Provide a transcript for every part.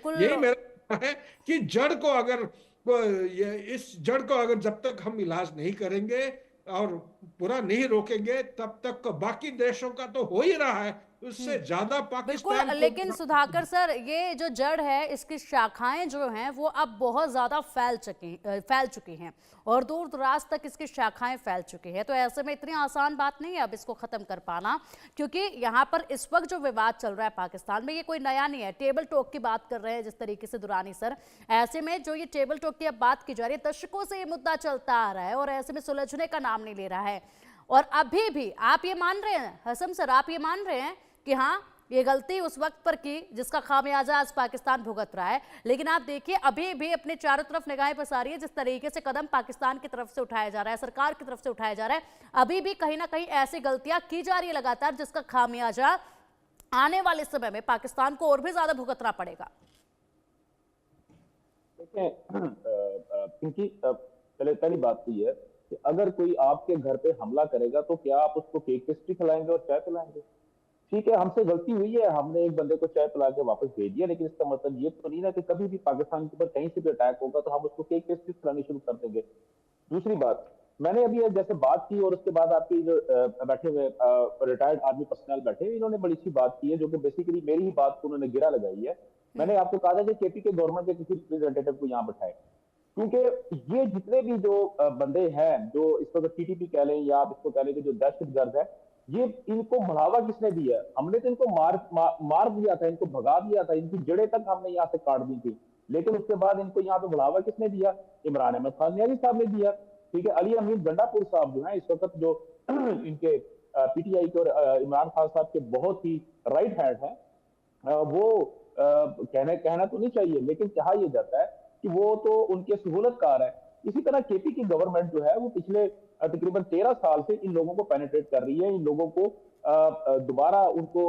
बिल्कुल। यही मेरा है कि जड़ को अगर ये इस जड़ को अगर जब तक हम इलाज नहीं करेंगे और पूरा नहीं रोकेंगे तब तक बाकी देशों का तो हो ही रहा है, उससे ज्यादा बिल्कुल, पाकिस्तान को लेकिन सुधाकर सर, ये जो जड़ है, इसकी शाखाएं जो हैं वो अब बहुत ज्यादा फैल चुकी हैं और दूर दराज तक इसकी शाखाएं फैल चुकी हैं। तो ऐसे में इतनी आसान बात नहीं है अब इसको खत्म कर पाना, क्योंकि यहाँ पर इस वक्त जो विवाद चल रहा है पाकिस्तान में, ये कोई नया नहीं है। टेबल टॉक की बात कर रहे हैं जिस तरीके से दुरानी सर, ऐसे में जो ये टेबल टॉक की अब बात की जा रही है, दशकों से ये मुद्दा चलता आ रहा है और ऐसे में सुलझने का नाम नहीं ले रहा है। और अभी भी आप ये मान रहे हैं हसम सर, आप ये मान रहे हैं कि हाँ, ये गलती उस वक्त पर की जिसका खामियाजा आज पाकिस्तान भुगत रहा है, लेकिन आप देखिए अभी भी अपने चारों तरफ निगाहें पसारी है, जिस तरीके से कदम पाकिस्तान की तरफ से उठाया जा रहा है, सरकार की तरफ से उठाया जा रहा है, अभी भी कहीं ना कहीं ऐसी गलतियां की जा रही है लगातार, जिसका खामियाजा आने वाले समय में पाकिस्तान को और भी ज्यादा भुगतना पड़ेगा। देखिए क्योंकि पहली बात तो ये है कि अगर कोई आपके घर पे हमला करेगा तो क्या आप उसको केक पेस्ट्री खिलाएंगे और चाय पिलाएंगे? ठीक है, हमसे गलती हुई है, हमने एक बंदे को चाय पिला के वापस भेज दिया, लेकिन इसका मतलब ये तो नहीं ना कि कभी भी पाकिस्तान के ऊपर कहीं से भी अटैक होगा तो हम उसको केक पेस्ट्री खिलानी शुरू कर देंगे। दूसरी बात, मैंने अभी जैसे बात की और उसके बाद आपकी जो बैठे हुए रिटायर्ड आर्मी पर्सनल बैठे, इन्होंने बड़ी सी बात की है जो कि बेसिकली मेरी ही बात को उन्होंने गिरा लगाई है। मैंने आपको कहा था कि केपी के गवर्नमेंट के किसी रिप्रेजेंटेटिव को यहाँ बैठाए, क्योंकि ये जितने भी जो बंदे हैं जो इसको तो टीटीपी कह लें या आप इसको कह लें कि जो दहशतगर्द है, ये इनको बढ़ावा किसने दिया? हमने तो इनको मार दिया था, इनको भगा दिया था, इनकी जड़ें तक हमने यहाँ से काट दी थी, लेकिन उसके बाद इनको यहाँ पे बढ़ावा किसने दिया? इमरान अहमद खान नियाज़ी साहब ने दिया। ठीक है, अली अमीन गंडापुर साहब जो है इस वक्त जो इनके पीटीआई के और इमरान खान साहब के बहुत ही राइट हैंड है, वो कहना तो नहीं चाहिए, लेकिन कहा यह जाता है कि वो तो उनके सहूलतकार है। इसी तरह केपी की गवर्नमेंट जो है वो पिछले तकरीबन 13 साल से इन लोगों को पेनिट्रेट कर रही है, इन लोगों को दोबारा उनको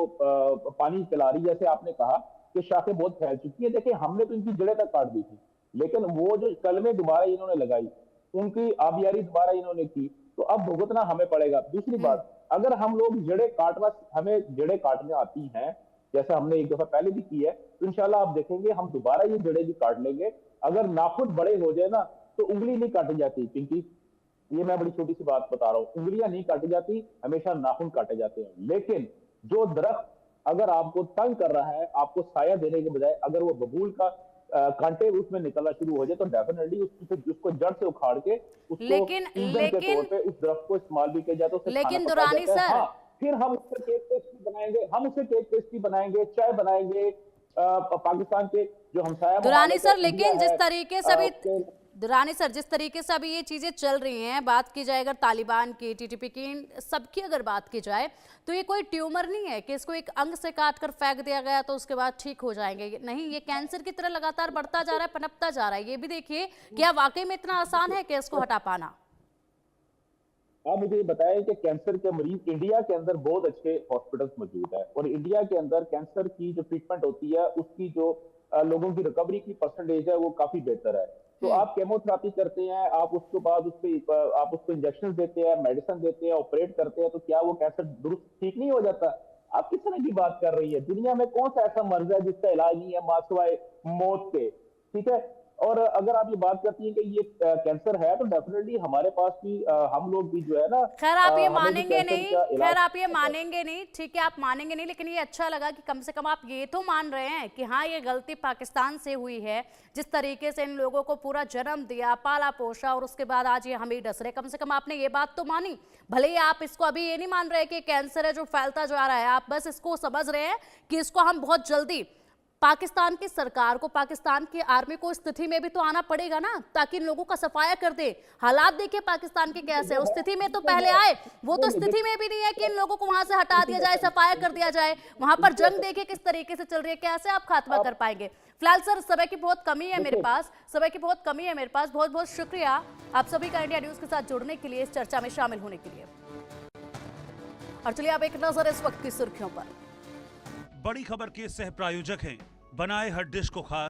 पानी पिला रही है। जैसे आपने कहा कि शाखें बहुत फैल चुकी है, देखिए हमने तो इनकी जड़ें तक काट दी थी, लेकिन वो जो कलमें दोबारा इन्होंने लगाई, उनकी आबियारी दोबारा इन्होंने की, तो अब भुगतना हमें पड़ेगा। दूसरी बात, अगर हम लोग हमें जड़ें काटने आती हैं, जैसे हमने एक दफा पहले भी की है, तो इंशाल्लाह आप देखेंगे हम दोबारा ये जड़ें भी काट लेंगे। अगर नाखून बड़े हो जाए ना तो उंगली नहीं काटी जाती, क्योंकि ये मैं बड़ी छोटी सी बात बता रहा हूँ, उंगलियां नहीं काटी जाती, हमेशा नाखून काटे जाते हैं। लेकिन जो दरख्त अगर आपको तंग कर रहा है, आपको साया देने के बजाय अगर वो बबूल का कांटे उसमें निकलना शुरू हो जाए, तो डेफिनेटली उसको जड़ से उखाड़ के उसको लेकिन ईंधन के तौर पे उस दरख्त को इस्तेमाल भी किया जाए, तो उससे लेकिन खाना पकाया दुरानी जाता है। सर, हाँ, फिर हम उससे केक पेस्ट्री बनाएंगे, चाय बनाएंगे। पाकिस्तान के जो हमसाया दुरानी सर, लेकिन है, जिस तरीके से अभी ये चीजें चल रही हैं, बात की जाए अगर तालिबान की, टीटीपी की, सबकी अगर बात की जाए, तो ये कोई ट्यूमर नहीं है कि इसको एक अंग से काट कर फेंक दिया गया तो उसके बाद ठीक हो जाएंगे। नहीं, ये कैंसर की तरह लगातार बढ़ता जा रहा है, पनपता जा रहा है। ये भी देखिए, क्या वाकई में इतना आसान है कि इसको हटा पाना? आप मुझे बताएं कि कैंसर के मरीज इंडिया के अंदर बहुत अच्छे हॉस्पिटल्स मौजूद है, और इंडिया के अंदर कैंसर की जो ट्रीटमेंट होती है उसकी जो लोगों की रिकवरी की परसेंटेज है वो काफी बेहतर है। तो आप केमोथेरेपी करते हैं, आप उसके बाद आप उसको इंजेक्शन देते हैं, मेडिसिन देते हैं, ऑपरेट करते हैं, तो क्या वो कैंसर दुरुस्त ठीक नहीं हो जाता? आप किस तरह की बात कर रही है? दुनिया में कौन सा ऐसा मर्ज है जिसका इलाज नहीं है मासिवाय मौत के? ठीक है, और अगर आप ये बात करती हैं कि ये कैंसर है, तो डेफिनेटली हमारे पास भी हम लोग भी जो है ना, खैर आप ये मानेंगे नहीं, ठीक है, आप मानेंगे नहीं, लेकिन ये अच्छा लगा कि कम से कम आप ये तो मान रहे हैं कि हाँ, ये गलती पाकिस्तान से हुई है। जिस तरीके से इन लोगों को पूरा जन्म दिया, पाला पोषा, और उसके बाद आज ये हम ही डस रहे, कम से कम आपने ये बात तो मानी। भले ही आप इसको अभी ये नहीं मान रहे कि कैंसर है जो फैलता जा रहा है, आप बस इसको समझ रहे हैं कि इसको हम बहुत जल्दी, पाकिस्तान की सरकार को, पाकिस्तान की आर्मी को स्थिति में भी तो आना पड़ेगा ना, ताकि इन लोगों का सफाया कर दे। हालात देखिए पाकिस्तान के कैसे है, उस स्थिति में तो पहले आए, वो तो स्थिति में भी नहीं है कि इन लोगों को वहां से हटा दिया जाए, सफाया कर दिया जाए। वहां पर जंग देखिए किस तरीके से चल रही है, कैसे आप खात्मा कर पाएंगे? फिलहाल सर, समय की बहुत कमी है मेरे पास, बहुत बहुत शुक्रिया आप सभी का इंडिया न्यूज के साथ जुड़ने के लिए, इस चर्चा में शामिल होने के लिए। और चलिए अब एक नजर इस वक्त की सुर्खियों पर। बड़ी खबर के सह प्रायोजक हैं बनाए हर डिश को खास